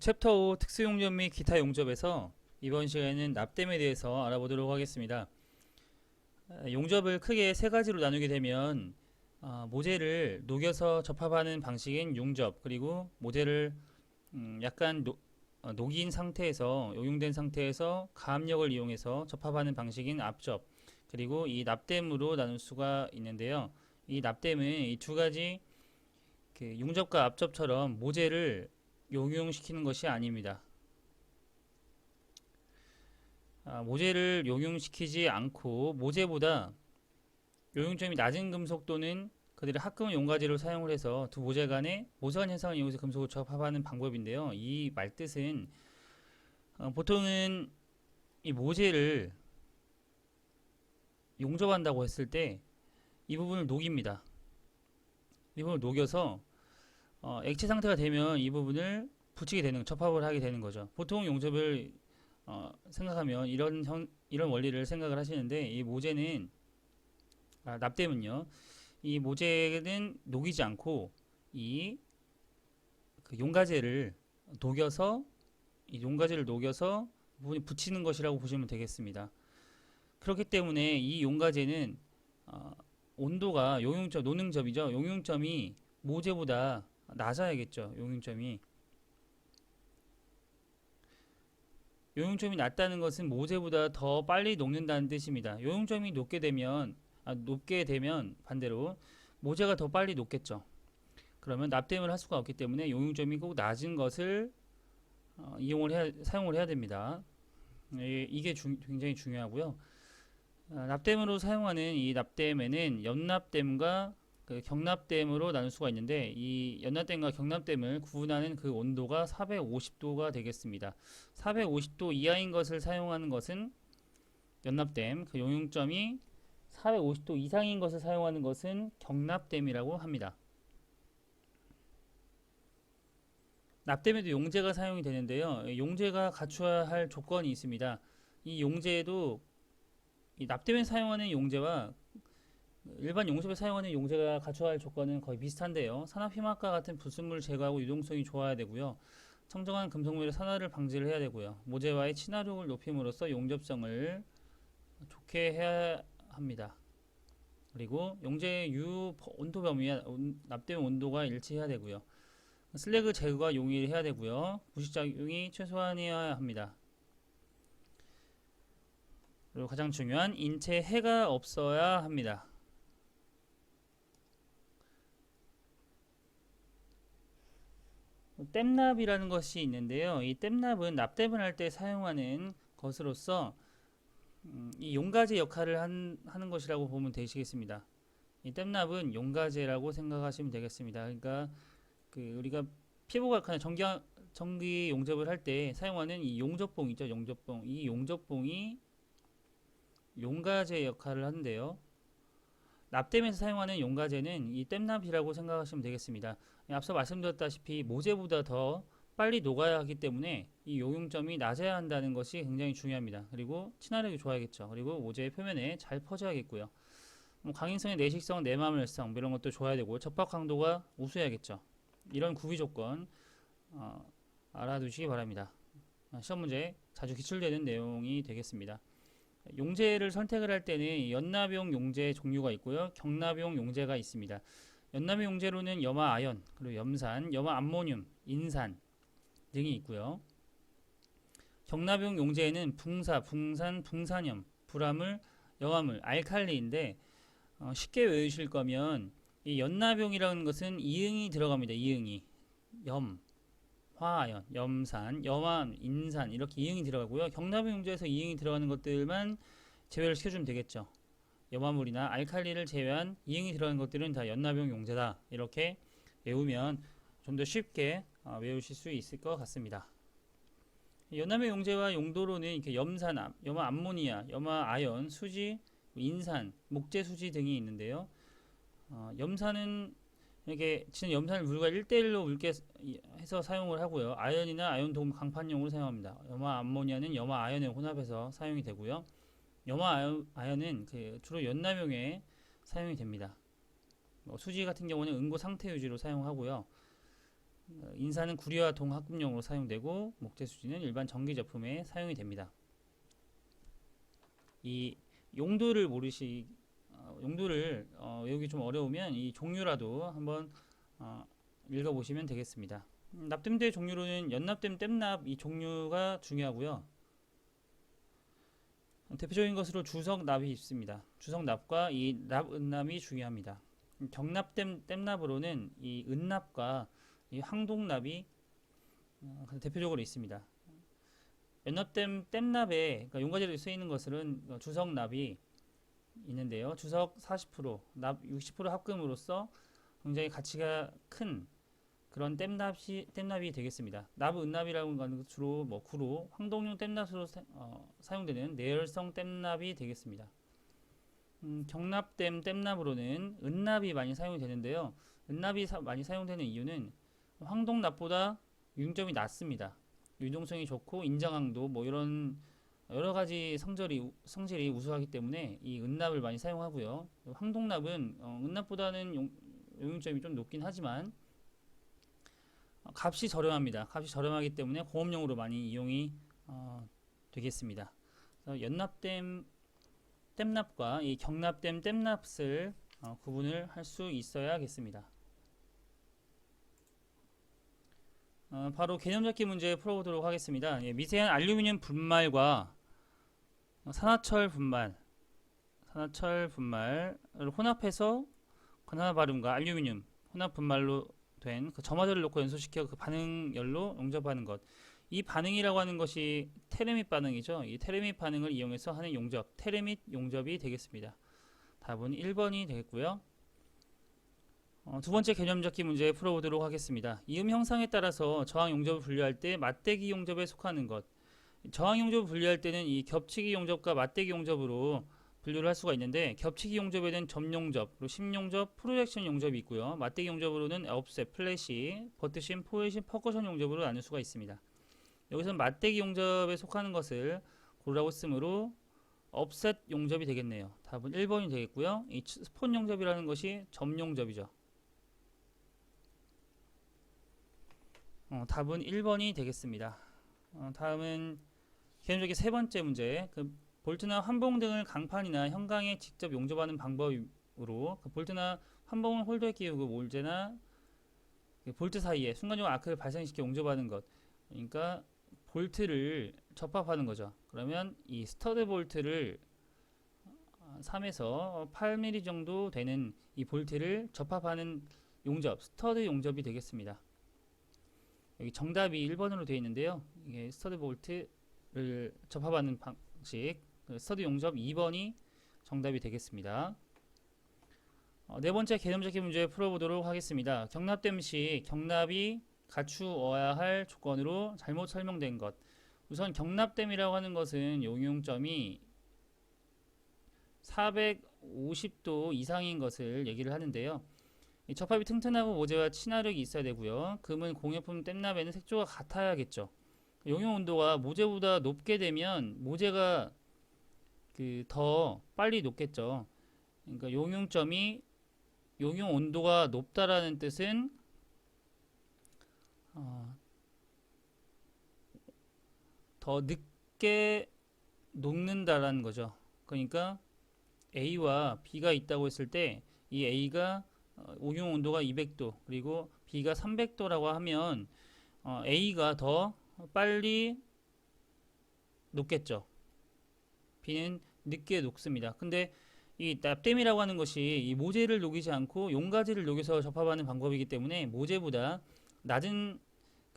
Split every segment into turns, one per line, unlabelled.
챕터 5 특수용접 및 기타 용접에서 이번 시간에는 납땜에 대해서 알아보도록 하겠습니다. 용접을 크게 세 가지로 나누게 되면 모재를 녹여서 접합하는 방식인 용접, 그리고 모재를 약간 녹인 상태에서 용융된 상태에서 가압력을 이용해서 접합하는 방식인 압접, 그리고 이 납땜으로 나눌 수가 있는데요. 이 납땜은 이 두 가지 용접과 압접처럼 모재를 용융시키는 것이 아닙니다. 모재를 용융시키지 않고 모재보다 용융점이 낮은 금속 또는 그들의 합금 용가제로 사용을 해서 두 모재 간의 모서관 현상을 이용해서 금속을 접합하는 방법인데요. 이 말뜻은 보통은 이 모재를 용접한다고 했을 때 이 부분을 녹입니다. 이 부분을 녹여서 액체 상태가 되면 이 부분을 붙이게 되는, 접합을 하게 되는 거죠. 보통 용접을 생각하면 이런 원리를 생각을 하시는데, 이 모재는 납땜은요, 이 모재는 녹이지 않고 이 용가제를 녹여서, 이 용가제를 녹여서 부분이 붙이는 것이라고 보시면 되겠습니다. 그렇기 때문에 이 용가제는 온도가 용융점, 노능점이죠. 용융점이 모재보다 낮아야겠죠. 용융점이 낮다는 것은 모재보다 더 빨리 녹는다는 뜻입니다. 용융점이 높게 되면 반대로 모재가 더 빨리 녹겠죠. 그러면 납땜을 할 수가 없기 때문에 용융점이 꼭 낮은 것을 사용을 해야 됩니다. 이게 굉장히 중요하고요. 납땜으로 사용하는 이 납땜에는 연납땜과 경납땜으로 나눌 수가 있는데, 이 연납땜과 경납땜을 구분하는 그 온도가 450도가 되겠습니다. 450도 이하인 것을 사용하는 것은 연납땜, 그 용융점이 450도 이상인 것을 사용하는 것은 경납땜이라고 합니다. 납땜에도 용재가 사용이 되는데요. 용재가 갖춰야 할 조건이 있습니다. 이 용재도 이 납땜에 사용하는 용재와 일반 용접에 사용하는 용재가 갖춰야 할 조건은 거의 비슷한데요. 산화피막과 같은 불순물을 제거하고 유동성이 좋아야 되고요. 청정한 금속물의 산화를 방지를 해야 되고요. 모재와의 친화력을 높임으로써 용접성을 좋게 해야 합니다. 그리고 용재의 온도 범위와 납땜 온도가 일치해야 되고요. 슬래그 제거가 용이해야 되고요. 부식작용이 최소한이어야 합니다. 그리고 가장 중요한 인체 해가 없어야 합니다. 땜납이라는 것이 있는데요. 이 땜납은 납땜을 할 때 사용하는 것으로서 이 용가제 역할을 하는 것이라고 보면 되시겠습니다. 이 땜납은 용가제라고 생각하시면 되겠습니다. 그러니까 우리가 피부가 그냥 전기 용접을 할 때 사용하는 이 용접봉 있죠. 용접봉. 이 용접봉이 용가제 역할을 하는데요. 납땜에서 사용하는 용가제는 이 땜납이라고 생각하시면 되겠습니다. 앞서 말씀드렸다시피 모재보다 더 빨리 녹아야 하기 때문에 이 용융점이 낮아야 한다는 것이 굉장히 중요합니다. 그리고 친화력이 좋아야겠죠. 그리고 모재의 표면에 잘 퍼져야겠고요. 강인성의 내식성, 내마멸성 이런 것도 좋아야 되고, 접합 강도가 우수해야겠죠. 이런 구비 조건 알아두시기 바랍니다. 시험 문제 자주 기출되는 내용이 되겠습니다. 용재를 선택을 할 때는 연납용 용재 종류가 있고요. 경납용 용재가 있습니다. 연납용 용재로는 염화 아연, 그리고 염산, 염화 암모늄, 인산 등이 있고요. 경납용 용재에는 붕사, 붕산, 붕산염, 불화물, 염화물, 알칼리인데 쉽게 외우실 거면 이 연납용이라는 것은 이응이 들어갑니다. 이응이 화아연, 염산, 염화, 인산 이렇게 이응이 들어가고요. 경납용 용재에서 이응이 들어가는 것들만 제외를 시켜주면 되겠죠. 염화물이나 알칼리를 제외한 이응이 들어가는 것들은 다 연납용 용재다. 이렇게 외우면 좀 더 쉽게 외우실 수 있을 것 같습니다. 연납용 용재와 용도로는 이렇게 염산, 염화 암모니아, 염화 아연, 수지, 인산, 목재 수지 등이 있는데요. 염산은 이렇게 진짜 염산을 물과 1대1로 묽게 해서 사용을 하고요. 아연이나 아연 도움 강판용으로 사용합니다. 염화 암모니아는 염화 아연에 혼합해서 사용이 되고요. 염화 아연은 주로 연납용에 사용이 됩니다. 수지 같은 경우는 응고 상태 유지로 사용하고요. 인사는 구리와 동 합금용으로 사용되고 목재수지는 일반 전기 제품에 사용이 됩니다. 이 용도를 용도를 외우기 좀 어려우면 이 종류라도 한번 읽어보시면 되겠습니다. 납땜대 종류로는 연납땜, 땜납 이 종류가 중요하고요. 대표적인 것으로 주석납이 있습니다. 주석납과 이 납은납이 중요합니다. 경납땜, 땜납으로는 이 은납과 이 황동납이 대표적으로 있습니다. 연납땜, 땜납에 그러니까 용가지로 쓰이는 것은 주석납이 있는데요. 주석 40%, 납 60% 합금으로써 굉장히 가치가 큰 그런 땜납이 되겠습니다. 납 은납이라고 하는 건 주로 구로 황동용 땜납으로 사용되는 내열성 땜납이 되겠습니다. 경납땜 땜납으로는 은납이 많이 사용이 되는데요. 은납이 많이 사용되는 이유는 황동납보다 유용점이 낮습니다. 유동성이 좋고 인장강도 이런 여러 가지 성질이 우수하기 때문에 이 은납을 많이 사용하고요. 황동납은 은납보다는 용점이 좀 높긴 하지만 값이 저렴합니다. 값이 저렴하기 때문에 공업용으로 많이 이용이 되겠습니다. 연납땜 땜납과 이 경납땜 땜납을 구분을 할 수 있어야겠습니다. 바로 개념 잡기 문제 풀어보도록 하겠습니다. 미세한 알루미늄 분말과 산화철 분말을 혼합해서 권화 발음과 알루미늄 혼합 분말로 된 그 점화제를 넣고 연소시켜 그 반응열로 용접하는 것. 이 반응이라고 하는 것이 테르밋 반응이죠. 이 테르밋 반응을 이용해서 하는 용접, 테르밋 용접이 되겠습니다. 답은 1번이 되겠고요. 두 번째 개념 잡기 문제 풀어보도록 하겠습니다. 이음 형상에 따라서 저항 용접을 분류할 때 맞대기 용접에 속하는 것. 저항 용접을 분류할 때는 이 겹치기 용접과 맞대기 용접으로 분류를 할 수가 있는데, 겹치기 용접에는 점용접, 그리고 심용접, 프로젝션 용접이 있고요. 맞대기 용접으로는 옵셋, 플래시, 버트심, 포회심, 퍼커션 용접으로 나눌 수가 있습니다. 여기서 맞대기 용접에 속하는 것을 고르라고 쓰므로 옵셋 용접이 되겠네요. 답은 1번이 되겠고요. 이 스폰 용접이라는 것이 점용접이죠. 답은 1번이 되겠습니다. 다음은 개념적인 세 번째 문제. 볼트나 환봉 등을 강판이나 현강에 직접 용접하는 방법으로 볼트나 환봉을 홀더에 끼우고 몰제나 볼트 사이에 순간적으로 아크를 발생시켜 용접하는 것. 그러니까 볼트를 접합하는 거죠. 그러면 이 스터드 볼트를 3에서 8mm 정도 되는 이 볼트를 접합하는 용접, 스터드 용접이 되겠습니다. 여기 정답이 1번으로 되어 있는데요. 이게 스터드 볼트를 접합하는 방식, 스터드 용접 2번이 정답이 되겠습니다. 네 번째 개념적인 문제 풀어보도록 하겠습니다. 경납됨 시 경납이 갖추어야 할 조건으로 잘못 설명된 것. 우선 경납됨이라고 하는 것은 용융점이 450도 이상인 것을 얘기를 하는데요. 접합이 튼튼하고 모재와 친화력이 있어야 되고요. 금은 공예품 땜납에는 색조가 같아야겠죠. 용융 온도가 모재보다 높게 되면 모재가 더 빨리 녹겠죠. 그러니까 용융점이 용융 온도가 높다라는 뜻은 더 늦게 녹는다라는 거죠. 그러니까 A와 B가 있다고 했을 때 이 A가 용융 온도가 200도 그리고 B가 300도라고 하면 A가 더 빨리 녹겠죠. B는 늦게 녹습니다. 근데 이 납땜이라고 하는 것이 이 모재를 녹이지 않고 용가지를 녹여서 접합하는 방법이기 때문에 모재보다 낮은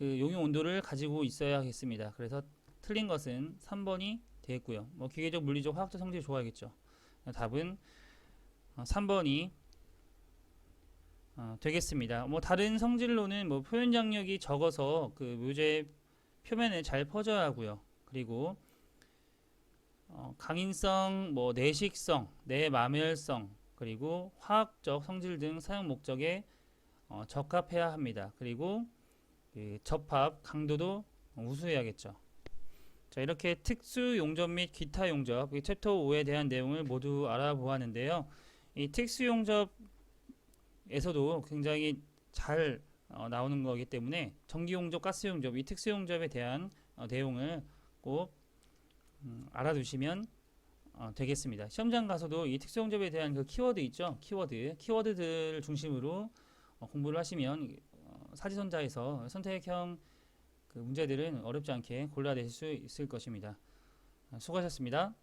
용융 온도를 가지고 있어야겠습니다. 그래서 틀린 것은 3번이 되겠고요. 기계적, 물리적, 화학적 성질이 좋아야겠죠. 답은 3번이 되겠습니다. 다른 성질로는 표현 장력이 적어서 그 묘제 표면에 잘 퍼져야 하고요. 그리고 강인성, 내식성, 내마멸성, 그리고 화학적 성질 등 사용 목적에 적합해야 합니다. 그리고 접합 강도도 우수해야겠죠. 자, 이렇게 특수 용접 및 기타 용접, 챕터 5에 대한 내용을 모두 알아보았는데요. 이 특수 용접에서도 굉장히 잘 나오는 거기 때문에 전기용접, 가스용접, 이 특수용접에 대한 내용을 꼭 알아두시면 되겠습니다. 시험장 가서도 이 특수용접에 대한 그 키워드 있죠? 키워드들 중심으로 공부를 하시면 사지선자에서 선택형 그 문제들은 어렵지 않게 골라내실 수 있을 것입니다. 수고하셨습니다.